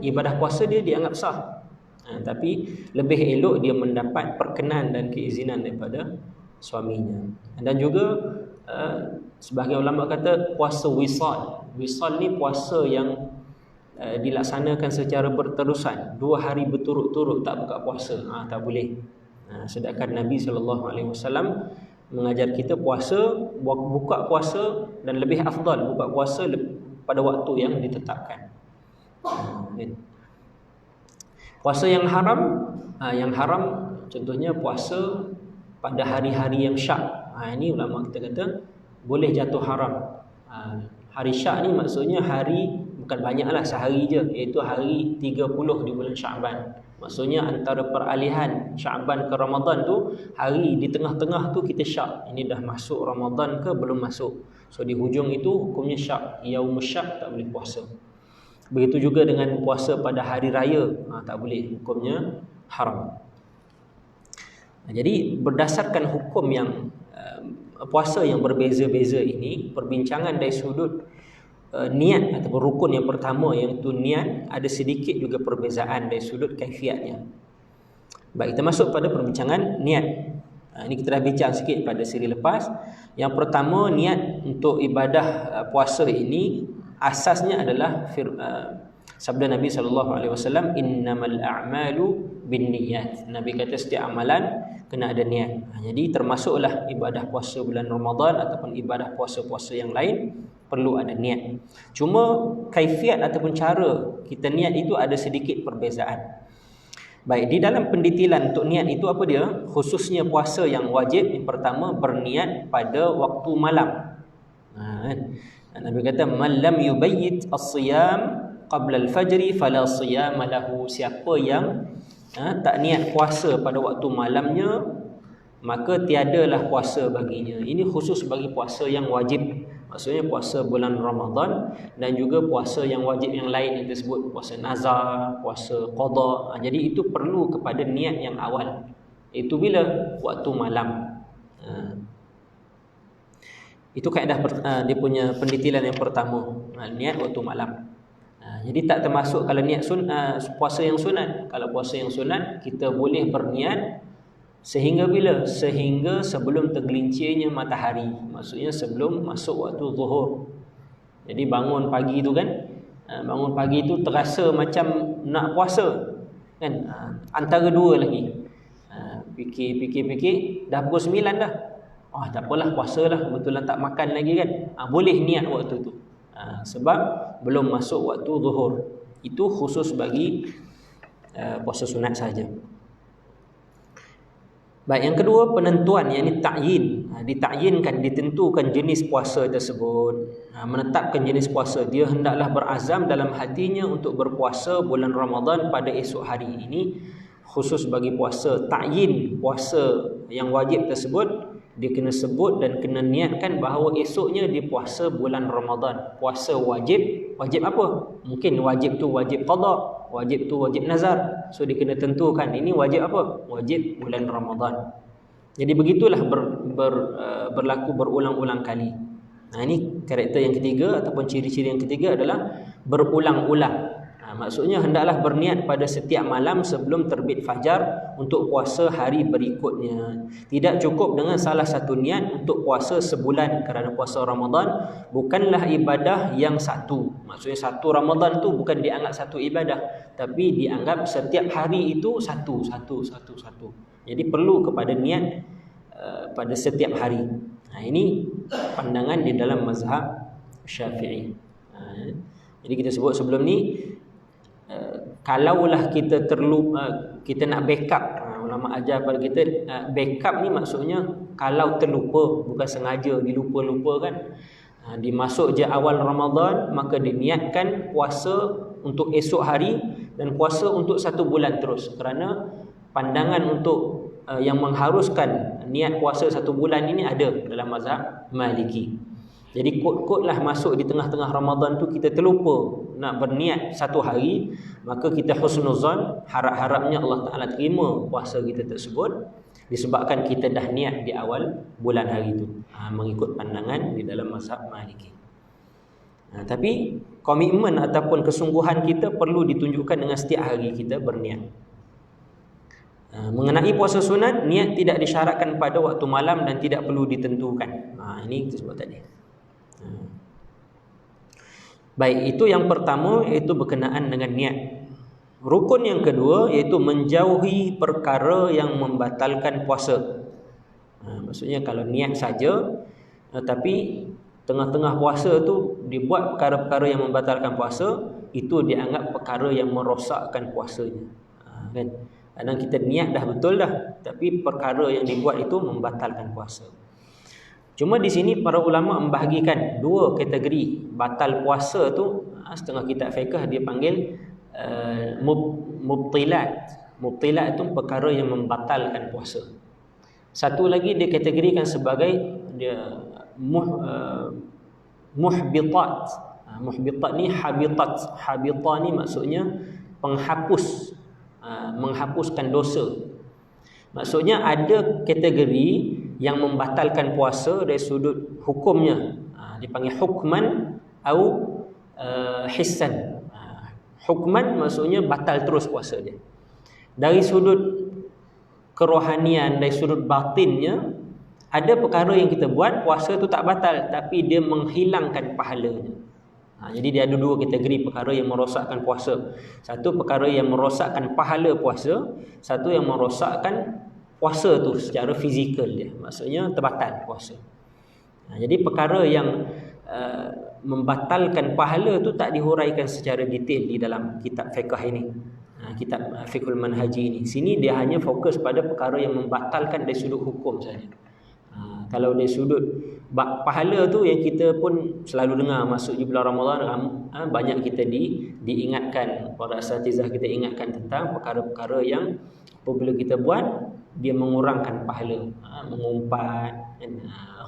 ibadah puasa dia dianggap sah. Tapi lebih elok dia mendapat perkenan dan keizinan daripada suaminya. Dan juga sebahagian ulama kata puasa wisal. Wisal ni puasa yang dilaksanakan secara berterusan, 2 hari berturut-turut tak buka puasa, tak boleh. Sedangkan Nabi SAW mengajar kita puasa, buka puasa, dan lebih afdal buka puasa pada waktu yang ditetapkan. Puasa yang haram contohnya puasa pada hari-hari yang syak. Ini ulama kita kata boleh jatuh haram. Hari syak ni maksudnya hari, bukan banyaklah, sehari je, iaitu hari 30 di bulan Syaban. Maksudnya antara peralihan Syaban ke Ramadan tu, hari di tengah-tengah tu kita syak. Ini dah masuk Ramadan ke belum masuk. So di hujung itu hukumnya syak. Yaumus syak tak boleh puasa. Begitu juga dengan puasa pada hari raya, tak boleh, hukumnya haram. Jadi berdasarkan hukum yang puasa yang berbeza-beza ini, perbincangan dari sudut niat ataupun rukun yang pertama, iaitu niat, ada sedikit juga perbezaan dari sudut kaifiatnya. Baik, kita masuk pada perbincangan niat. Ini kita dah bincang sikit pada siri lepas. Yang pertama, niat untuk ibadah puasa ini asasnya adalah sabda Nabi SAW, innamal a'malu binniyat. Nabi kata setiap amalan kena ada niat. Jadi termasuklah ibadah puasa bulan Ramadan ataupun ibadah puasa-puasa yang lain perlu ada niat. Cuma kaifiat ataupun cara kita niat itu ada sedikit perbezaan. Baik, di dalam pendetilan untuk niat itu apa dia? Khususnya puasa yang wajib, yang pertama berniat pada waktu malam. Nabi kata man lam yubayyit as-siyam qabla al-fajr fala siyama lahu. Siapa yang tak niat puasa pada waktu malamnya, maka tiadalah puasa baginya. Ini khusus bagi puasa yang wajib. Maksudnya puasa bulan Ramadan dan juga puasa yang wajib yang lain yang disebut puasa nazar, puasa qada. Jadi itu perlu kepada niat yang awal. Itu bila? Waktu malam. Itu kaedah dia punya pendetilan yang pertama, niat waktu malam. Jadi tak termasuk kalau niat puasa yang sunat. Kalau puasa yang sunat, kita boleh berniat sehingga bila? Sehingga sebelum tergelincirnya matahari. Maksudnya sebelum masuk waktu zuhur. Jadi bangun pagi tu kan, bangun pagi tu terasa macam nak puasa kan, antara dua lagi. Fikir dah pukul 9 dah. Tak apalah, puasalah, kebetulan tak makan lagi kan. Boleh niat waktu tu. Sebab belum masuk waktu zuhur. Itu khusus bagi puasa sunat saja. Baik, yang kedua penentuan, yakni ta'yin. Ditakyinkan, ditentukan jenis puasa tersebut. Menetapkan jenis puasa. Dia hendaklah berazam dalam hatinya untuk berpuasa bulan Ramadan pada esok hari ini. Khusus bagi puasa ta'yin, puasa yang wajib tersebut, dia kena sebut dan kena niatkan bahawa esoknya dia puasa bulan Ramadan. Puasa wajib. Wajib apa? Mungkin wajib tu wajib qada, wajib tu wajib nazar. So dia kena tentukan ini wajib apa? Wajib bulan Ramadan. Jadi begitulah berlaku berulang-ulang kali. Ini karakter yang ketiga ataupun ciri-ciri yang ketiga adalah berulang-ulang. Maksudnya hendaklah berniat pada setiap malam sebelum terbit fajar untuk puasa hari berikutnya. Tidak cukup dengan salah satu niat untuk puasa sebulan, kerana puasa Ramadan bukanlah ibadah yang satu. Maksudnya satu Ramadan tu bukan dianggap satu ibadah, tapi dianggap setiap hari itu satu. Jadi perlu kepada niat pada setiap hari. Ini pandangan di dalam mazhab Syafi'i. Jadi kita sebut sebelum ni, kalaulah kita kita nak backup, ulama ajar pada kita, backup ni maksudnya kalau terlupa, bukan sengaja dilupa-lupakan, dimasuk je awal Ramadan, maka diniatkan puasa untuk esok hari dan puasa untuk 1 bulan terus. Kerana pandangan untuk yang mengharuskan niat puasa 1 bulan ini ada dalam mazhab Maliki. Jadi kot-kotlah masuk di tengah-tengah Ramadan tu kita terlupa nak berniat 1 hari, maka kita husnuzan, harap-harapnya Allah Ta'ala terima puasa kita tersebut disebabkan kita dah niat di awal bulan hari itu. Mengikut pandangan di dalam mazhab Maliki. Tapi komitmen ataupun kesungguhan kita perlu ditunjukkan dengan setiap hari kita berniat. Mengenai puasa sunat, niat tidak disyaratkan pada waktu malam dan tidak perlu ditentukan. Ini kita sebut tadi. Baik, itu yang pertama, iaitu berkenaan dengan niat. Rukun yang kedua iaitu menjauhi perkara yang membatalkan puasa. Maksudnya kalau niat saja, tapi tengah-tengah puasa tu dibuat perkara-perkara yang membatalkan puasa, itu dianggap perkara yang merosakkan puasanya. Kan? Kadang kita niat dah betul dah, tapi perkara yang dibuat itu membatalkan puasa. Cuma di sini para ulama membahagikan dua kategori batal puasa tu. Setengah kitab fiqh dia panggil mubtilat. Mubtilat itu perkara yang membatalkan puasa. Satu lagi dia kategorikan sebagai dia muhbitat. Muhbitat ni habitat. Habitat ni maksudnya penghapus, menghapuskan dosa. Maksudnya ada kategori yang membatalkan puasa dari sudut hukumnya. Dipanggil hukman atau hissan. Hukman maksudnya batal terus puasa dia. Dari sudut kerohanian, dari sudut batinnya, ada perkara yang kita buat puasa tu tak batal, tapi dia menghilangkan pahalanya. Jadi dia ada dua kategori perkara yang merosakkan puasa. Satu perkara yang merosakkan pahala puasa, satu yang merosakkan puasa tu secara fizikal dia. Maksudnya terbatal puasa. Jadi perkara yang membatalkan pahala tu tak dihuraikan secara detail di dalam kitab fiqh ini. Kitab Fiqhul Manhaji ini. Sini dia hanya fokus pada perkara yang membatalkan dari sudut hukum saja. Kalau dari sudut pahala tu yang kita pun selalu dengar masuk di bulan Ramadan, banyak kita diingatkan, para asatizah kita ingatkan tentang perkara-perkara yang apabila kita buat dia mengurangkan pahala. Mengumpat,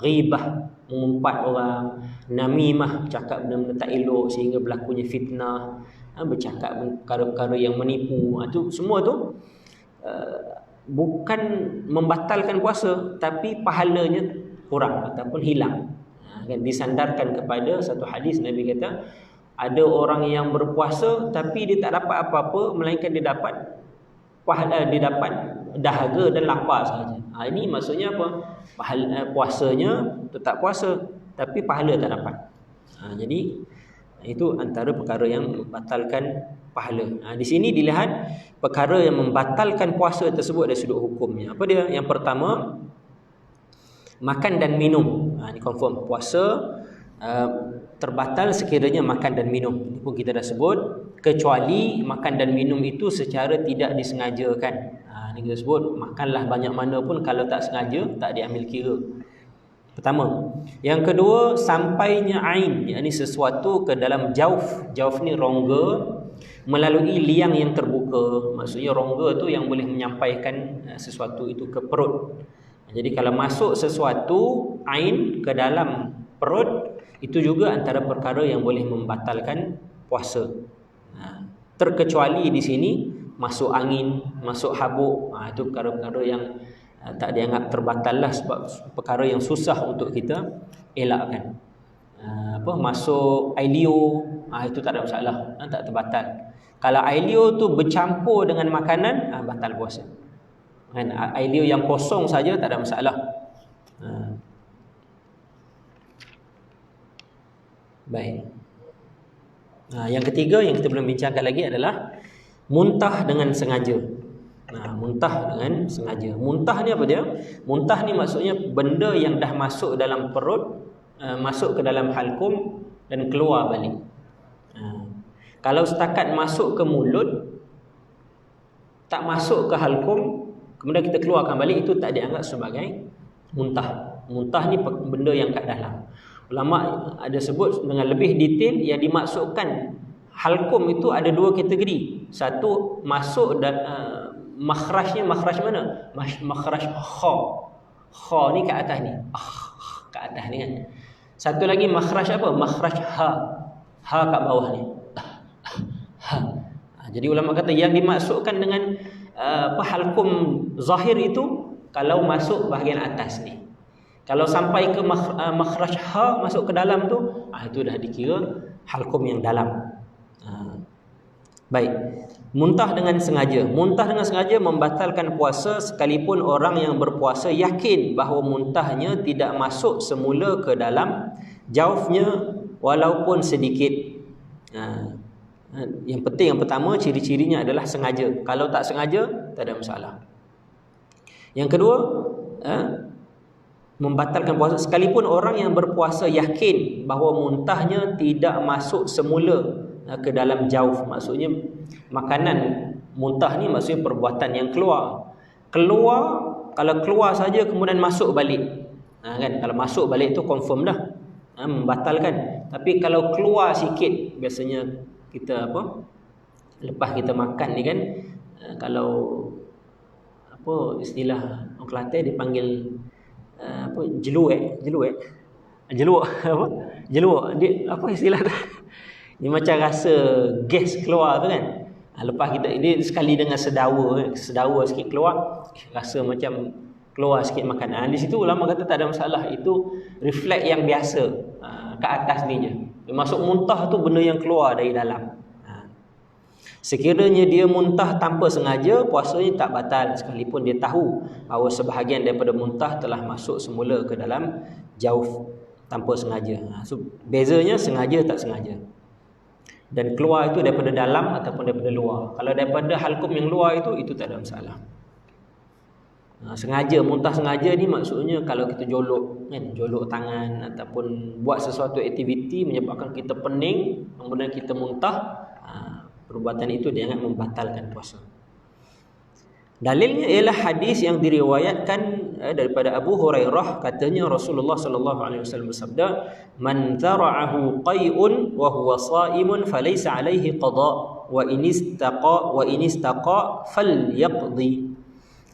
ghibah, mengumpat orang, namimah, cakap benda-benda tak elok sehingga berlakunya fitnah, bercakap perkara-perkara yang menipu. Itu semua tu bukan membatalkan puasa, tapi pahalanya kurang ataupun hilang. Disandarkan kepada satu hadis Nabi kata, ada orang yang berpuasa tapi dia tak dapat apa-apa, melainkan dia dapat pahala, dia dapat dahaga dan lapar sahaja. Ini maksudnya apa? Puasanya tetap puasa, tapi pahala tak dapat. Jadi itu antara perkara yang membatalkan pahala. Di sini dilihat perkara yang membatalkan puasa tersebut dari sudut hukumnya. Apa dia? Yang pertama, makan dan minum. Ini confirm puasa terbatal sekiranya makan dan minum. Ini pun kita dah sebut, kecuali makan dan minum itu secara tidak disengajakan. Ini kita sebut makanlah banyak mana pun kalau tak sengaja tak diambil kira. Pertama. Yang kedua, sampainya ain, yakni sesuatu ke dalam jauf. Jauf ni rongga melalui liang yang terbuka. Maksudnya rongga tu yang boleh menyampaikan sesuatu itu ke perut. Jadi kalau masuk sesuatu ain ke dalam perut, itu juga antara perkara yang boleh membatalkan puasa. Terkecuali di sini masuk angin, masuk habuk, itu perkara-perkara yang tak dianggap terbatal lah, sebab perkara yang susah untuk kita elakkan. Masuk ailio, itu tak ada masalah, tak terbatal. Kalau ailio tu bercampur dengan makanan, batal puasa. Kan ailio yang kosong saja tak ada masalah. Baik. Yang ketiga yang kita belum bincangkan lagi adalah muntah dengan sengaja. Muntah dengan sengaja. Muntah ni apa dia? Muntah ni maksudnya benda yang dah masuk dalam perut, masuk ke dalam halkum dan keluar balik. Kalau setakat masuk ke mulut, tak masuk ke halkum, kemudian kita keluarkan balik, itu tak dianggap sebagai muntah. Muntah ni benda yang kat dalam. Ulama ada sebut dengan lebih detail, yang dimaksudkan halkum itu ada dua kategori. Satu masuk dan makhrajnya, makhraj mana? Makhraj kha. Kha ni kat atas ni. Kat atas ni kan. Satu lagi makhraj apa? Makhraj ha. Ha kat bawah ni. Jadi ulama kata yang dimaksudkan dengan halkum zahir itu kalau masuk bahagian atas ni. Kalau sampai ke makhraj ha, masuk ke dalam tu, itu dah dikira halkum yang dalam. Baik. Muntah dengan sengaja. Muntah dengan sengaja membatalkan puasa sekalipun orang yang berpuasa yakin bahawa muntahnya tidak masuk semula ke dalam jaufnya walaupun sedikit. Yang penting, yang pertama, ciri-cirinya adalah sengaja. Kalau tak sengaja, tak ada masalah. Yang kedua, membatalkan puasa sekalipun orang yang berpuasa yakin bahawa muntahnya tidak masuk semula ke dalam jauf. Maksudnya makanan muntah ni maksudnya perbuatan yang keluar. Kalau keluar saja kemudian masuk balik. Kan, kalau masuk balik tu confirm dah. Membatalkan. Tapi kalau keluar sikit, biasanya kita lepas kita makan ni kan, kalau istilah orang Kelantan dipanggil jeluek dia istilah tu. Dia macam rasa gas keluar tu kan. Lepas kita dia sekali dengan sedawa sikit keluar, rasa macam keluar sikit makanan. Di situ ulama kata tak ada masalah, itu refleks yang biasa ke atas ni je. Masuk muntah tu benda yang keluar dari dalam. Sekiranya dia muntah tanpa sengaja, puasanya tak batal sekalipun dia tahu bahawa sebahagian daripada muntah telah masuk semula ke dalam jauf tanpa sengaja. So bezanya sengaja tak sengaja. Dan keluar itu daripada dalam ataupun daripada luar. Kalau daripada halkum yang luar itu tak ada masalah. Sengaja, muntah sengaja ni maksudnya kalau kita jolok kan, jolok tangan ataupun buat sesuatu aktiviti menyebabkan kita pening, kemudian kita muntah, perbuatan itu dianggap membatalkan puasa. Dalilnya ialah hadis yang diriwayatkan daripada Abu Hurairah, katanya Rasulullah sallallahu alaihi wasallam bersabda, "Man zara'ahu qai'un wa huwa sha'imun falaysa 'alaihi qada' wa in istaqa falyaqdi."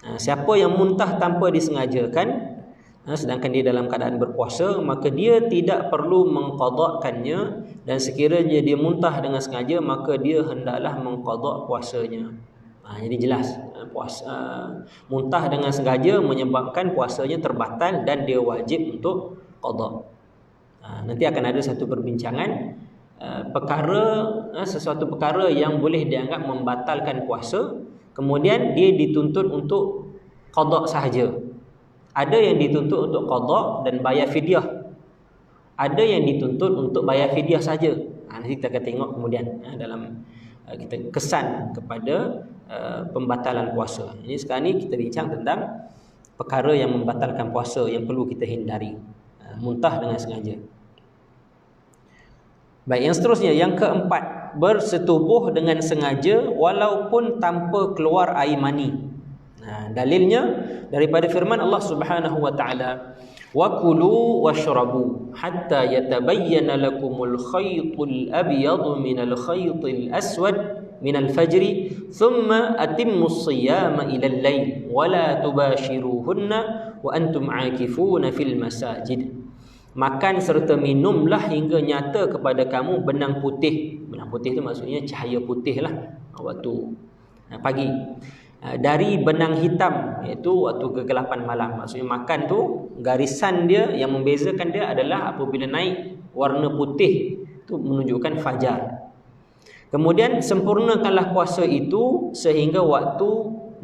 Siapa yang muntah tanpa disengajakan sedangkan dia dalam keadaan berpuasa, maka dia tidak perlu mengqada'kannya, dan sekiranya dia muntah dengan sengaja maka dia hendaklah mengqada' puasanya. Jadi jelas muntah dengan sengaja menyebabkan puasanya terbatal dan dia wajib untuk qada. Nanti akan ada satu perbincangan sesuatu perkara yang boleh dianggap membatalkan puasa, kemudian dia dituntut untuk qada sahaja. Ada yang dituntut untuk qada dan bayar fidyah. Ada yang dituntut untuk bayar fidyah saja. Nanti kita akan tengok kemudian dalam kita kesan kepada pembatalan puasa. Ini sekarang ni kita bincang tentang perkara yang membatalkan puasa yang perlu kita hindari. Muntah dengan sengaja. Baik, yang seterusnya, yang keempat, bersetubuh dengan sengaja walaupun tanpa keluar air mani. Dalilnya daripada firman Allah Subhanahu wa taala, "Wa kulu washrabu hatta yatabayyana lakumul khaytul abyadu minal khaytil aswad minal fajri thumma atimmus siyama ilal lail wa la tubashiruhunna wa antum aakifuna fil masajid." Makan serta minumlah hingga nyata kepada kamu benang putih. Benang putih itu maksudnya cahaya putih lah waktu pagi. Dari benang hitam, iaitu waktu kegelapan malam. Maksudnya makan tu garisan dia yang membezakan dia adalah apabila naik warna putih, itu menunjukkan fajar. Kemudian sempurnakanlah puasa itu sehingga waktu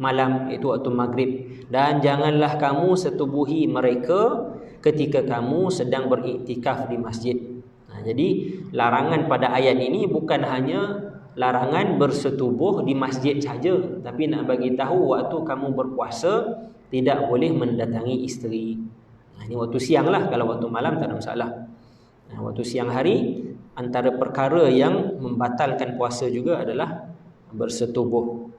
malam, iaitu waktu maghrib. Dan janganlah kamu setubuhi mereka ketika kamu sedang beriktikaf di masjid. Jadi larangan pada ayat ini bukan hanya larangan bersetubuh di masjid saja, tapi nak bagi tahu waktu kamu berpuasa tidak boleh mendatangi isteri. Ini waktu siang lah. Kalau waktu malam tak ada masalah. Waktu siang hari, antara perkara yang membatalkan puasa juga adalah bersetubuh.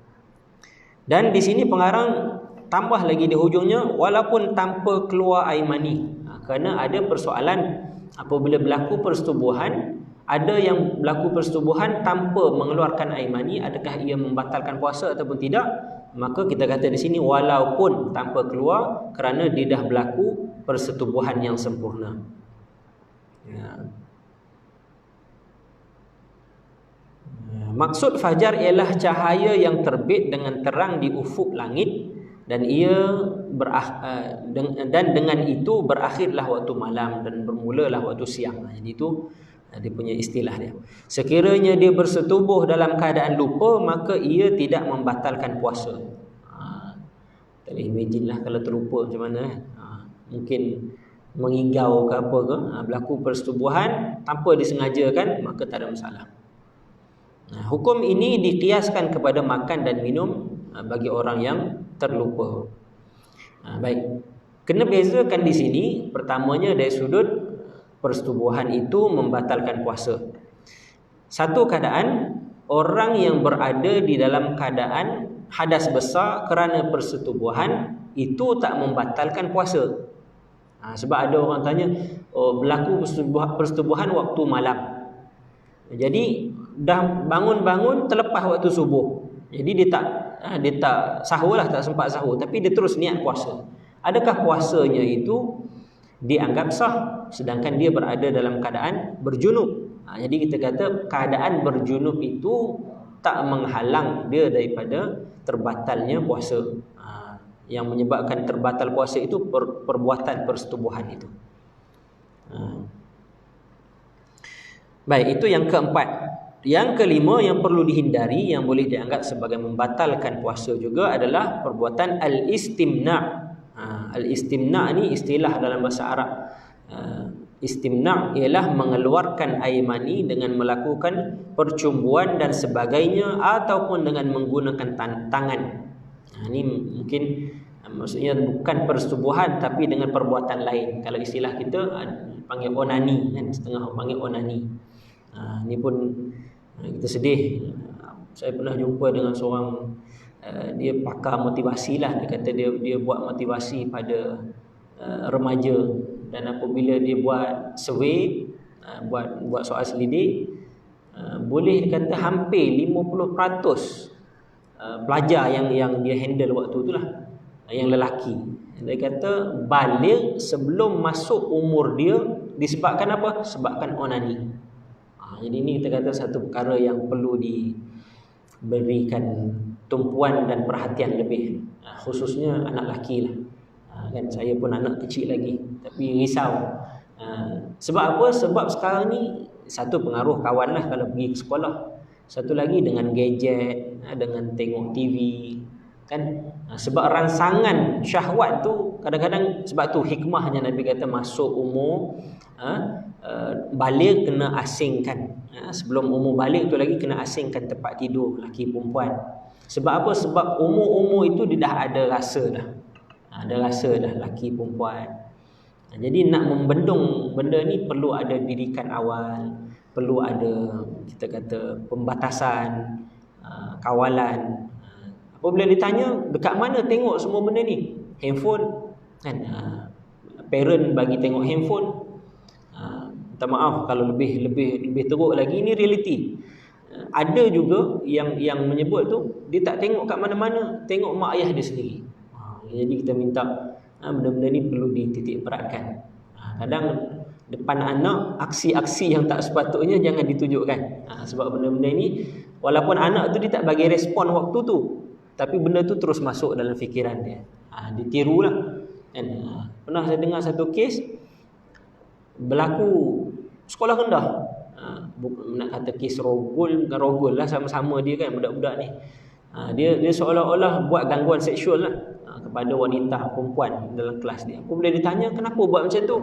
Dan di sini pengarang tambah lagi di hujungnya, walaupun tanpa keluar air mani. Kerana ada persoalan apabila berlaku persetubuhan. Ada yang berlaku persetubuhan tanpa mengeluarkan air mani, adakah ia membatalkan puasa ataupun tidak? Maka kita kata di sini walaupun tanpa keluar, kerana dia dah berlaku persetubuhan yang sempurna. Maksud fajar ialah cahaya yang terbit dengan terang di ufuk langit, dan dan dengan itu berakhirlah waktu malam dan bermulalah waktu siang. Jadi itu Dia punya istilah dia. Sekiranya dia bersetubuh dalam keadaan lupa, maka ia tidak membatalkan puasa. Tak boleh imagine lah kalau terlupa macam mana kan. Mungkin mengigau ke apa ke, berlaku persetubuhan tanpa disengajakan, maka tak ada masalah. Hukum ini dikiaskan kepada makan dan minum bagi orang yang terlupa. Baik, kena bezakan di sini. Pertamanya dari sudut persetubuhan itu membatalkan puasa. Satu keadaan, orang yang berada di dalam keadaan hadas besar kerana persetubuhan itu tak membatalkan puasa. Sebab ada orang tanya, berlaku persetubuhan waktu malam. Jadi dah bangun-bangun terlepas waktu subuh. Jadi dia tak sahur lah, tak sempat sahur, tapi dia terus niat puasa. Adakah puasanya itu dianggap sah sedangkan dia berada dalam keadaan berjunub? Jadi kita kata keadaan berjunub itu tak menghalang dia daripada terbatalnya puasa. Yang menyebabkan terbatal puasa itu perbuatan persetubuhan itu. Baik, itu yang keempat. Yang kelima yang perlu dihindari, yang boleh dianggap sebagai membatalkan puasa juga, adalah perbuatan al-istimna'. Al-istimna' ni istilah dalam bahasa Arab. Istimna' ialah mengeluarkan air mani dengan melakukan percumbuan dan sebagainya, ataupun dengan menggunakan tangan. Ini mungkin maksudnya bukan persetubuhan tapi dengan perbuatan lain. Kalau istilah kita panggil onani kan, setengah orang panggil onani. Ini pun kita sedih. Saya pernah jumpa dengan seorang, dia pakar motivasi lah. Dia kata dia buat motivasi pada remaja, dan apabila dia buat survey, buat soal selidik, boleh dikata hampir 50% pelajar yang dia handle waktu tu lah, yang lelaki, dia kata balik sebelum masuk umur dia. Disebabkan apa? Sebabkan onani. Jadi ini kita kata satu perkara yang perlu diberikan tumpuan dan perhatian lebih, khususnya anak lelaki lah. Kan saya pun anak kecil lagi, tapi risau. Sebab apa? Sebab sekarang ni satu pengaruh kawan lah kalau pergi ke sekolah, satu lagi dengan gadget, dengan tengok TV kan. Sebab rangsangan syahwat tu kadang-kadang, sebab tu hikmahnya Nabi kata masuk umur balik kena asingkan. Sebelum umur balik tu lagi kena asingkan tempat tidur laki perempuan. Sebab apa? Sebab umur-umur itu dia dah ada rasa dah. Ada rasa dah laki perempuan. Jadi nak membendung benda ni perlu ada didikan awal, perlu ada kita kata pembatasan, kawalan. Apabila ditanya dekat mana tengok semua benda ni, handphone kan, parent bagi tengok handphone. Minta maaf kalau lebih teruk lagi, ini realiti. Ada juga yang menyebut tu dia tak tengok kat mana-mana, tengok mak ayah dia sendiri. Jadi kita minta benda-benda ni perlu dititik beratkan. Kadang depan anak, aksi-aksi yang tak sepatutnya jangan ditunjukkan. Sebab benda-benda ni walaupun anak tu dia tak bagi respon waktu tu, tapi benda tu terus masuk dalam fikiran dia. Ditirulah kan. Pernah saya dengar satu kes berlaku sekolah rendah. Nak kata kes rogol, bukan rogol lah, sama-sama dia kan budak-budak ni. Dia seolah-olah buat gangguan seksual lah kepada wanita perempuan dalam kelas dia. Aku boleh ditanya kenapa buat macam tu?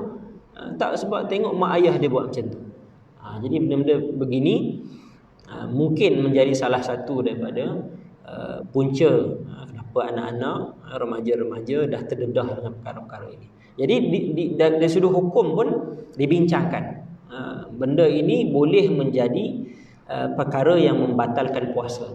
Tak, sebab tengok mak ayah dia buat macam tu. Jadi benda-benda begini mungkin menjadi salah satu daripada punca kenapa anak-anak, remaja-remaja dah terdedah dengan perkara-perkara ini. Jadi dari sudut hukum pun dibincangkan. Benda ini boleh menjadi perkara yang membatalkan puasa.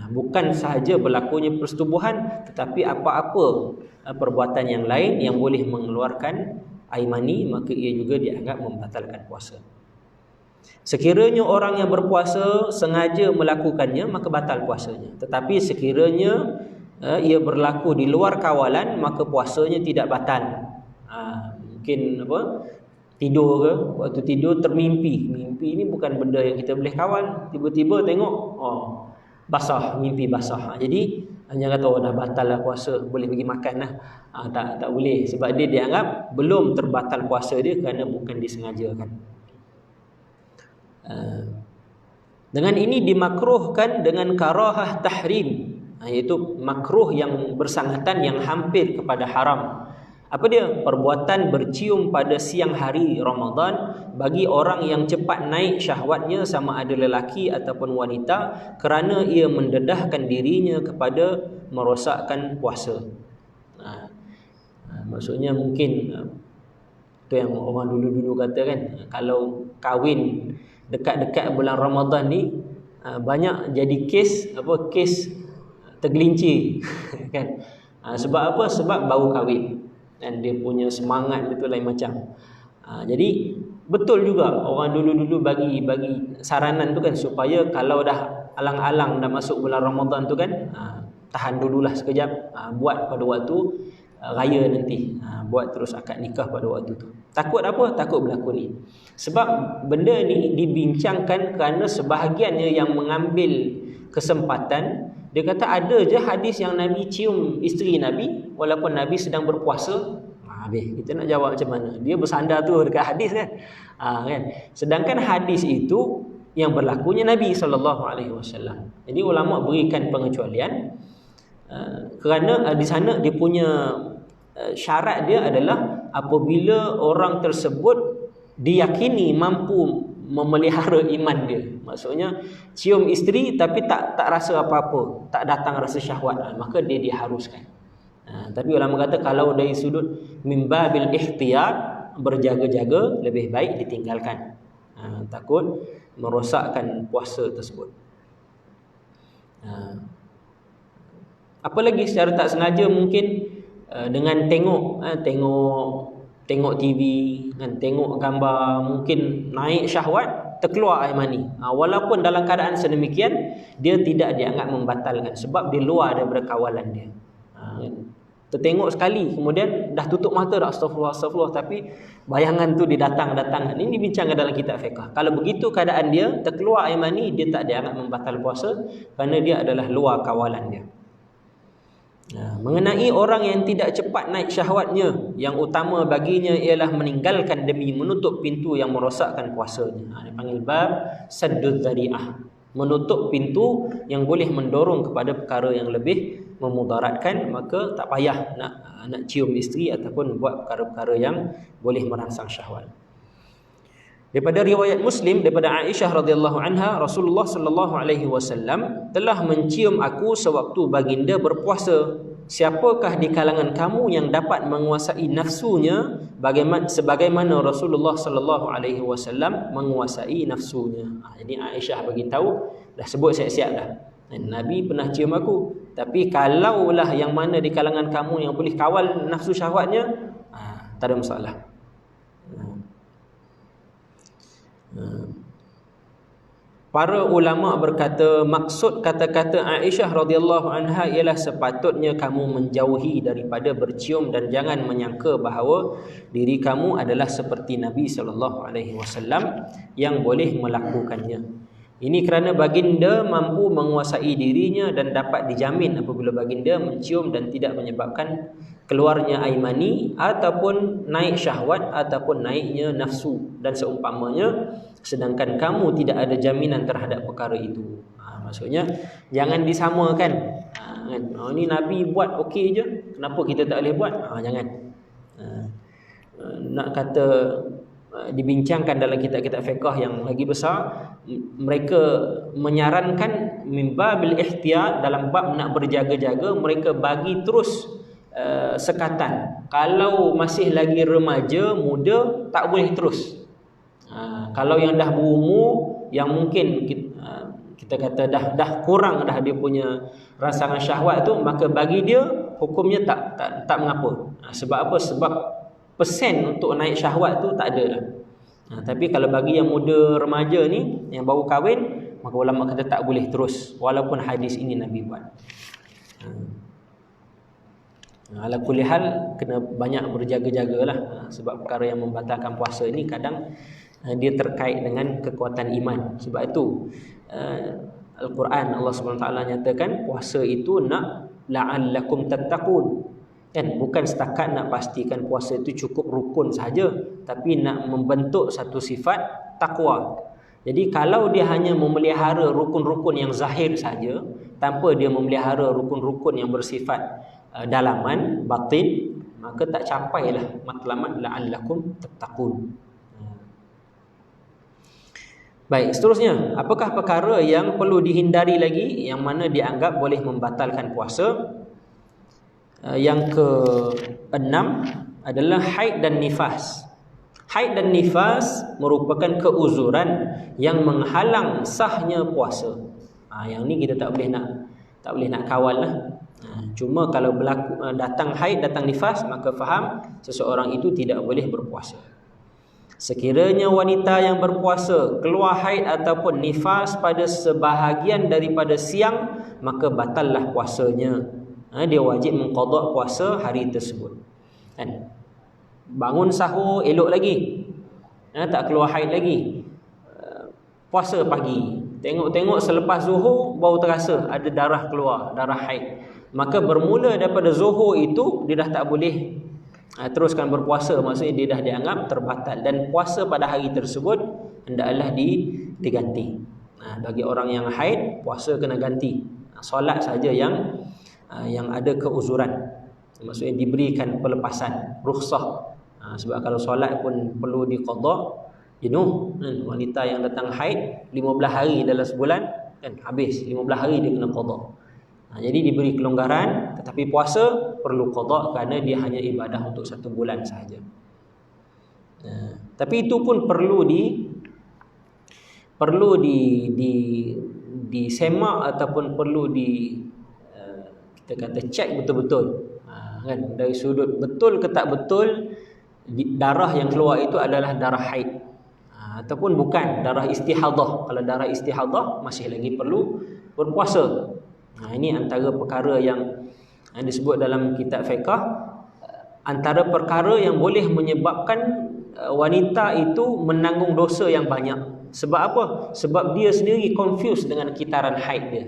Bukan sahaja berlakunya persetubuhan, tetapi apa-apa perbuatan yang lain yang boleh mengeluarkan air mani, maka ia juga dianggap membatalkan puasa. Sekiranya orang yang berpuasa sengaja melakukannya, maka batal puasanya. Tetapi sekiranya ia berlaku di luar kawalan, maka puasanya tidak batal. Mungkin tidur ke, waktu tidur termimpi. Mimpi ini bukan benda yang kita boleh kawal. Tiba-tiba tengok basah, mimpi basah. Jadi hanya kata dah batal lah puasa, boleh pergi makan lah. Tak boleh, sebab dia dianggap belum terbatal puasa dia kerana bukan disengajakan. Dengan ini dimakruhkan dengan karahah tahrim, iaitu makruh yang bersangatan, yang hampir kepada haram. Apa dia? Perbuatan bercium pada siang hari Ramadan bagi orang yang cepat naik syahwatnya, sama ada lelaki ataupun wanita, kerana ia mendedahkan dirinya kepada merosakkan puasa. Maksudnya mungkin tu yang orang dulu-dulu kata kan, kalau kahwin dekat-dekat bulan Ramadan ni, banyak jadi kes tergelincir kan. Sebab apa? Sebab baru kahwin dan dia punya semangat itu lain macam. Jadi betul juga orang dulu-dulu bagi saranan tu kan, supaya kalau dah alang-alang dah masuk bulan Ramadan tu kan, tahan dululah sekejap, buat pada waktu raya nanti, buat terus akad nikah pada waktu tu. Takut apa? Takut berlaku ni. Sebab benda ni dibincangkan kerana sebahagiannya yang mengambil kesempatan, dia kata ada je hadis yang Nabi cium isteri Nabi walaupun Nabi sedang berpuasa. Habis kita nak jawab macam mana? Dia bersandar tu dekat hadis kan. Kan? Sedangkan hadis itu yang berlakunya Nabi SAW. Jadi ulama berikan pengecualian kerana di sana dia punya syarat dia adalah apabila orang tersebut diyakini mampu memelihara iman dia. Maksudnya cium isteri tapi tak rasa apa-apa, tak datang rasa syahwat, maka dia diharuskan. Tapi ulama kata kalau dari sudut mimbabil ihtiyat, berjaga-jaga, lebih baik ditinggalkan. Takut merosakkan puasa tersebut. Apalagi secara tak sengaja mungkin dengan tengok TV kan, tengok gambar, mungkin naik syahwat, terkeluar air mani. Walaupun dalam keadaan sedemikian, dia tidak dianggap membatalkan sebab di luar daripada kawalan dia. Tertengok sekali, kemudian dah tutup mata dah, astagfirullah, tapi bayangan tu dia datang. Ini dibincangkan dalam kitab fiqh. Kalau begitu keadaan dia, terkeluar air mani, dia tak dianggap membatal puasa kerana dia adalah luar kawalan dia. Mengenai orang yang tidak cepat naik syahwatnya, yang utama baginya ialah meninggalkan demi menutup pintu yang merosakkan puasanya. Dipanggil bab sadduz zari'ah, menutup pintu yang boleh mendorong kepada perkara yang lebih memudaratkan, maka tak payah nak cium isteri ataupun buat perkara-perkara yang boleh merangsang syahwat. Daripada riwayat Muslim daripada Aisyah radhiyallahu anha, Rasulullah sallallahu alaihi wasallam telah mencium aku sewaktu baginda berpuasa. Siapakah di kalangan kamu yang dapat menguasai nafsunya sebagaimana Rasulullah sallallahu alaihi wasallam menguasai nafsunya. Jadi Aisyah bagi tahu, dah sebut siap-siap dah. Nabi pernah cium aku, tapi kalaulah yang mana di kalangan kamu yang boleh kawal nafsu syahwatnya, tak ada masalah. Para ulama berkata, maksud kata-kata Aisyah radhiyallahu anha ialah sepatutnya kamu menjauhi daripada bercium dan jangan menyangka bahawa diri kamu adalah seperti Nabi SAW yang boleh melakukannya. Ini kerana baginda mampu menguasai dirinya dan dapat dijamin apabila baginda mencium dan tidak menyebabkan keluarnya air mani ataupun naik syahwat ataupun naiknya nafsu dan seumpamanya, sedangkan kamu tidak ada jaminan terhadap perkara itu. Maksudnya jangan disamakan. Ini Nabi buat okey je, kenapa kita tak boleh buat? Jangan. Nak kata dibincangkan dalam kitab-kitab fiqh yang lagi besar, mereka menyarankan mimbabil ihtiyat, dalam bab nak berjaga-jaga, mereka bagi terus sekatan. Kalau masih lagi remaja, muda, tak boleh terus. Kalau yang dah berumur, yang mungkin kita kata dah kurang dah dia punya rangsangan syahwat tu, maka bagi dia hukumnya tak mengapa. Sebab apa? Sebab persen untuk naik syahwat tu tak ada dah. Tapi kalau bagi yang muda remaja ni, yang baru kahwin, maka ulama kata tak boleh terus, walaupun hadis ini Nabi buat. Ala kulli hal, kena banyak berjaga-jagalah, sebab perkara yang membatalkan puasa ini kadang dia terkait dengan kekuatan iman. Sebab itu Al-Quran, Allah SWT nyatakan puasa itu nak la'allakum tattaqun. Kan, bukan setakat nak pastikan puasa itu cukup rukun saja, tapi nak membentuk satu sifat takwa. Jadi kalau dia hanya memelihara rukun-rukun yang zahir saja, tanpa dia memelihara rukun-rukun yang bersifat dalaman, batin, maka tak capailah matlamat la'allakum tattaqun. Baik, seterusnya, apakah perkara yang perlu dihindari lagi yang mana dianggap boleh membatalkan puasa? Yang ke-6 adalah haid dan nifas. Haid dan nifas merupakan keuzuran yang menghalang sahnya puasa. Yang ni kita tak boleh nak kawal lah. Cuma kalau berlaku datang haid, datang nifas, maka faham seseorang itu tidak boleh berpuasa. Sekiranya wanita yang berpuasa keluar haid ataupun nifas pada sebahagian daripada siang, maka batallah puasanya. Dia wajib mengqada puasa hari tersebut. Kan? Bangun sahur elok lagi, tak keluar haid lagi, puasa pagi, tengok-tengok selepas zuhur baru terasa ada darah keluar, darah haid, maka bermula daripada zuhur itu dia dah tak boleh teruskan berpuasa. Maksudnya dia dah dianggap terbatal, dan puasa pada hari tersebut hendaklah diganti. Bagi orang yang haid, puasa kena ganti. Solat saja yang ada keuzuran, maksudnya diberikan pelepasan, rukhsah. Sebab kalau solat pun perlu diqada, jenuh. Wanita yang datang haid 15 hari dalam sebulan, kan habis 15 hari dia kena qada. Jadi diberi kelonggaran, tetapi puasa perlu qada kerana dia hanya ibadah untuk 1 bulan sahaja. Tapi itu pun perlu disemak ataupun perlu kita kata cek betul-betul. Kan dari sudut betul ke tak betul darah yang keluar itu adalah darah haid ataupun bukan, darah istihadah. Kalau darah istihadah masih lagi perlu berpuasa. Ini antara perkara yang disebut dalam kitab fiqh, antara perkara yang boleh menyebabkan wanita itu menanggung dosa yang banyak. Sebab apa? Sebab dia sendiri confused dengan kitaran haid dia.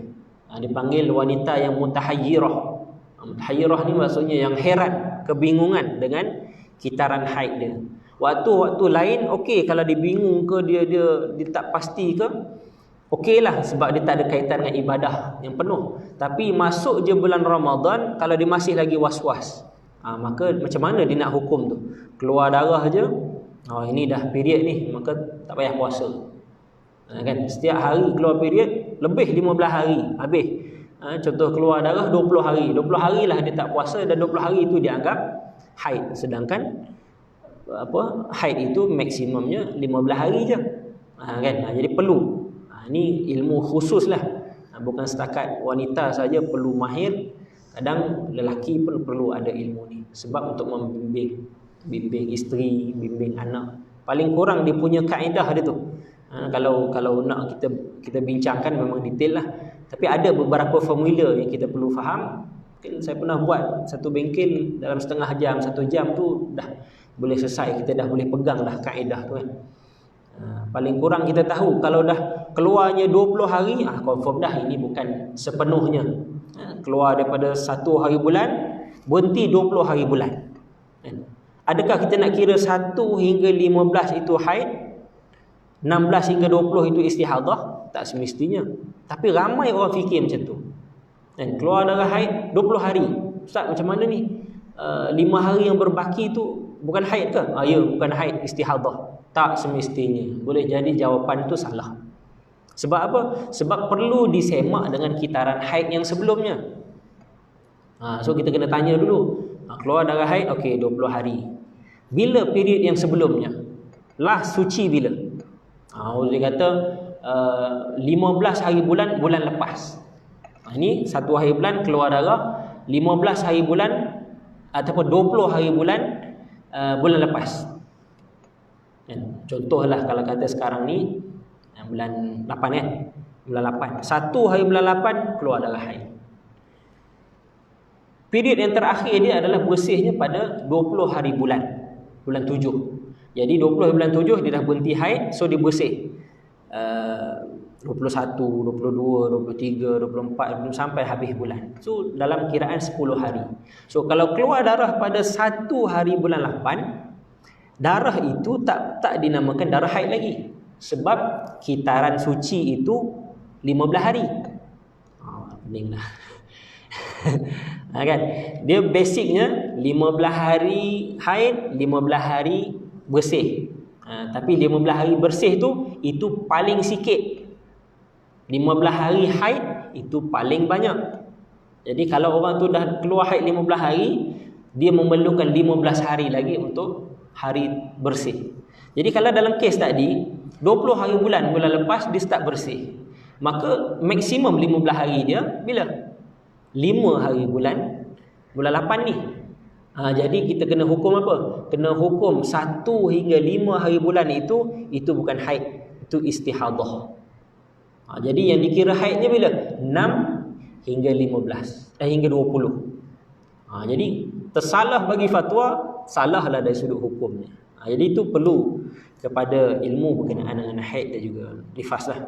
Dipanggil wanita yang mutahayyirah. Mutahayyirah ni maksudnya yang heran, kebingungan dengan kitaran haid dia. Waktu lain okey, kalau dia bingung ke dia tak pasti ke, okeylah, sebab dia tak ada kaitan dengan ibadah yang penuh. Tapi masuk je bulan Ramadan, kalau dia masih lagi was-was, maka macam mana dia nak hukum tu? Keluar darah je, ini dah period ni, maka tak payah puasa. Kan setiap hari keluar period lebih 15 hari habis. Contoh keluar darah 20 hari, 20 harilah dia tak puasa, dan 20 hari itu dianggap haid. Sedangkan haid itu maksimumnya 15 hari je. Kan? Jadi perlu ini ilmu khusus lah, bukan setakat wanita saja perlu mahir, kadang lelaki pun perlu ada ilmu ni, sebab untuk bimbing isteri, bimbing anak. Paling kurang dia punya kaedah dia tu. Kalau nak kita bincangkan memang detail lah, tapi ada beberapa formula yang kita perlu faham. Mungkin saya pernah buat satu bengkel dalam setengah jam, 1 jam tu dah boleh selesai, kita dah boleh pegang dah kaedah tu kan. Paling kurang kita tahu kalau dah keluarnya 20 hari, confirm dah ini bukan sepenuhnya. Keluar daripada 1 hari bulan, berhenti 20 hari bulan. Adakah kita nak kira 1 hingga 15 itu haid, 16 hingga 20 itu istihadah? Tak semestinya. Tapi ramai orang fikir macam tu. Dan keluar darah haid 20 hari. Ustaz, macam mana ni? 5 hari yang berbaki tu bukan haid ke? Ya, bukan haid, istihadah. Tak semestinya. Boleh jadi jawapan tu salah. Sebab apa? Sebab perlu disemak dengan kitaran haid yang sebelumnya. So kita kena tanya dulu. Keluar darah haid, okey, 20 hari. Bila period yang sebelumnya? Last suci bila? Dia kata 15 hari bulan lepas. Ini 1 hari bulan keluar darah, 15 hari bulan ataupun 20 hari bulan lepas. Contohlah kalau kata sekarang ni bulan 8 kan, bulan 8, 1 hari bulan 8 keluar darah haid. Period yang terakhir dia adalah bersihnya pada 20 hari bulan 7. Jadi 20 hari bulan 7 dia dah berhenti haid, so dia bersih 21, 22, 23, 24 sampai habis bulan. So dalam kiraan 10 hari. So kalau keluar darah pada 1 hari bulan 8, darah itu tak dinamakan darah haid lagi. Sebab kitaran suci itu 15 hari. Peninglah. Kan? Dia basicnya 15 hari haid, 15 hari bersih. Tapi 15 hari bersih tu itu paling sikit. 15 hari haid itu paling banyak. Jadi kalau orang tu dah keluar haid 15 hari, dia memerlukan 15 hari lagi untuk hari bersih. Jadi kalau dalam kes tadi 20 hari bulan lepas dia start bersih, maka maksimum 15 hari dia bila? 5 hari bulan 8 ni. Jadi kita kena hukum apa? Kena hukum 1 hingga 5 hari bulan itu bukan haid, itu istihadah. Jadi yang dikira haidnya bila? 6 hingga 15 hingga 20. Jadi tersalah bagi fatwa, salahlah dari sudut hukumnya. Jadi itu perlu kepada ilmu berkenaan dengan haid dan juga nifas lah.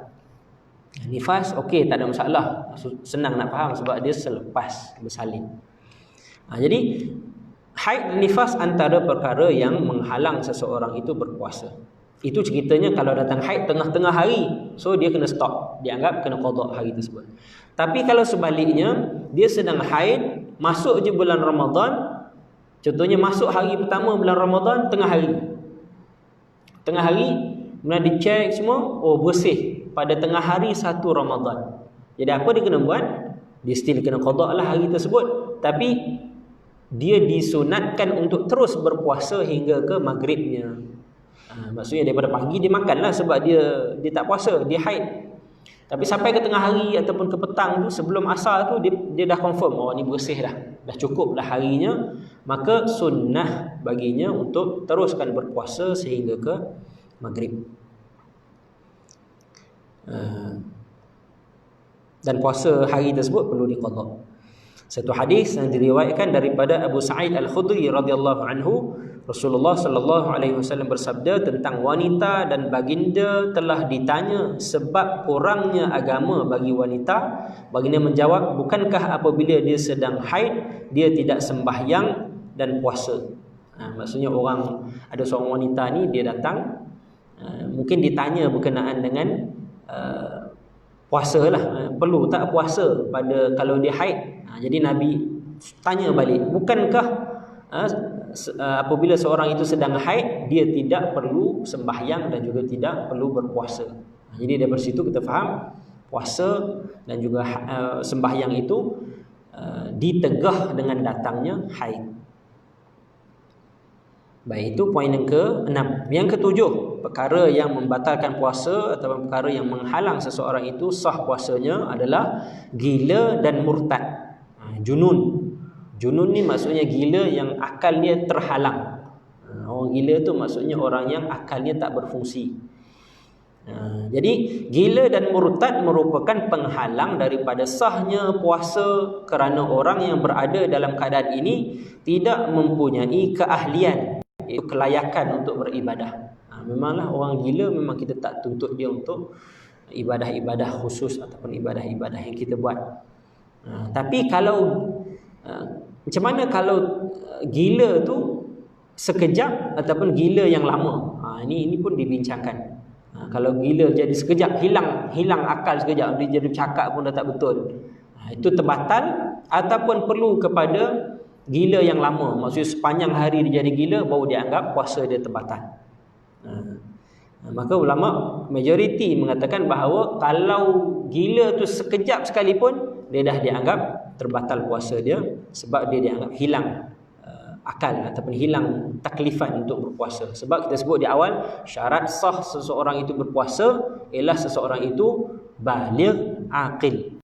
Nifas okey, tak ada masalah, senang nak faham sebab dia selepas bersalin. Jadi haid dan nifas antara perkara yang menghalang seseorang itu berpuasa. Itu ceritanya kalau datang haid tengah-tengah hari, so dia kena stop, dianggap kena qada hari tersebut. Tapi kalau sebaliknya, dia sedang haid, masuk je bulan Ramadan, contohnya masuk hari pertama bulan Ramadan tengah hari, kemudian dicek semua, oh bersih pada tengah hari 1 Ramadan. Jadi apa dia kena buat? Dia still kena qada lah hari tersebut, tapi dia disunatkan untuk terus berpuasa hingga ke maghribnya. Maksudnya daripada pagi dia makanlah sebab dia tak puasa, dia haid. Tapi sampai ke tengah hari ataupun ke petang tu, sebelum asar tu dia dah confirm, oh ni bersih dah cukup dah harinya, maka sunnah baginya untuk teruskan berpuasa sehingga ke maghrib. Dan puasa hari tersebut perlu diqada. Satu hadis yang diriwayatkan daripada Abu Sa'id Al-Khudri radhiyallahu anhu, Rasulullah sallallahu alaihi wasallam bersabda tentang wanita dan baginda telah ditanya sebab kurangnya agama bagi wanita. Baginda menjawab, bukankah apabila dia sedang haid dia tidak sembahyang dan puasa. Maksudnya ada seorang wanita ni dia datang, mungkin ditanya berkenaan dengan puasa lah, perlu tak puasa pada kalau dia haid. Jadi Nabi tanya balik, bukankah apabila seorang itu sedang haid dia tidak perlu sembahyang dan juga tidak perlu berpuasa. Jadi dari situ kita faham puasa dan juga sembahyang itu ditegah dengan datangnya haid. Baik, itu poin yang ke-6. Yang ke-7, perkara yang membatalkan puasa atau perkara yang menghalang seseorang itu sah puasanya adalah gila dan murtad. Junun ni maksudnya gila yang akalnya terhalang. Orang gila tu maksudnya orang yang akalnya tak berfungsi. Jadi gila dan murtad merupakan penghalang daripada sahnya puasa kerana orang yang berada dalam keadaan ini tidak mempunyai keahlian, iaitu kelayakan untuk beribadah. Memanglah orang gila memang kita tak tuntut dia untuk ibadah-ibadah khusus ataupun ibadah-ibadah yang kita buat. Tapi kalau macam mana kalau gila tu sekejap ataupun gila yang lama? Ini pun dibincangkan. Kalau gila jadi sekejap, hilang akal sekejap, dia jadi cakap pun dah tak betul, itu terbatal, ataupun perlu kepada gila yang lama, maksudnya sepanjang hari dia jadi gila baru dia anggap puasa dia terbatal. Maka ulama majoriti mengatakan bahawa kalau gila tu sekejap sekalipun dia dah dianggap terbatal puasa dia, sebab dia dianggap hilang akal ataupun hilang taklifan untuk berpuasa. Sebab kita sebut di awal, syarat sah seseorang itu berpuasa ialah seseorang itu baligh aqil.